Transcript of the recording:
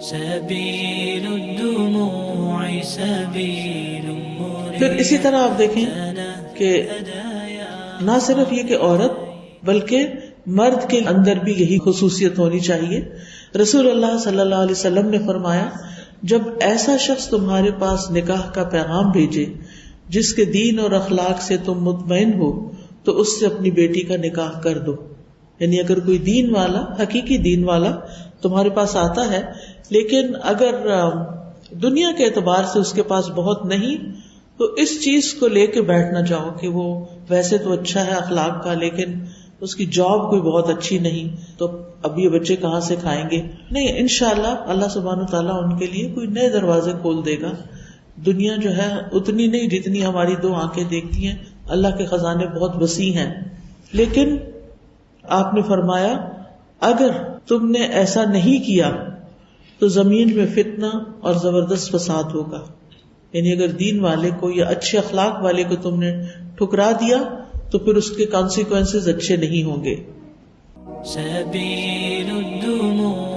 سبيل الدموع سبيل مريح. پھر اسی طرح آپ دیکھیں کہ نہ صرف یہ کہ عورت بلکہ مرد کے اندر بھی یہی خصوصیت ہونی چاہیے. رسول اللہ صلی اللہ علیہ وسلم نے فرمایا جب ایسا شخص تمہارے پاس نکاح کا پیغام بھیجے جس کے دین اور اخلاق سے تم مطمئن ہو تو اس سے اپنی بیٹی کا نکاح کر دو. یعنی اگر کوئی دین والا، حقیقی دین والا تمہارے پاس آتا ہے لیکن اگر دنیا کے اعتبار سے اس کے پاس بہت نہیں تو اس چیز کو لے کے بیٹھ نہ جاؤ کہ وہ ویسے تو اچھا ہے اخلاق کا لیکن اس کی جاب کوئی بہت اچھی نہیں تو اب یہ بچے کہاں سے کھائیں گے. نہیں، انشاءاللہ اللہ سبحانہ تعالیٰ ان کے لیے کوئی نئے دروازے کھول دے گا. دنیا جو ہے اتنی نہیں جتنی ہماری دو آنکھیں دیکھتی ہیں، اللہ کے خزانے بہت وسیع ہیں. لیکن آپ نے فرمایا اگر تم نے ایسا نہیں کیا تو زمین میں فتنہ اور زبردست فساد ہوگا. یعنی اگر دین والے کو یا اچھے اخلاق والے کو تم نے ٹھکرا دیا تو پھر اس کے کانسیکوینسز اچھے نہیں ہوں گے. سبيل الدموع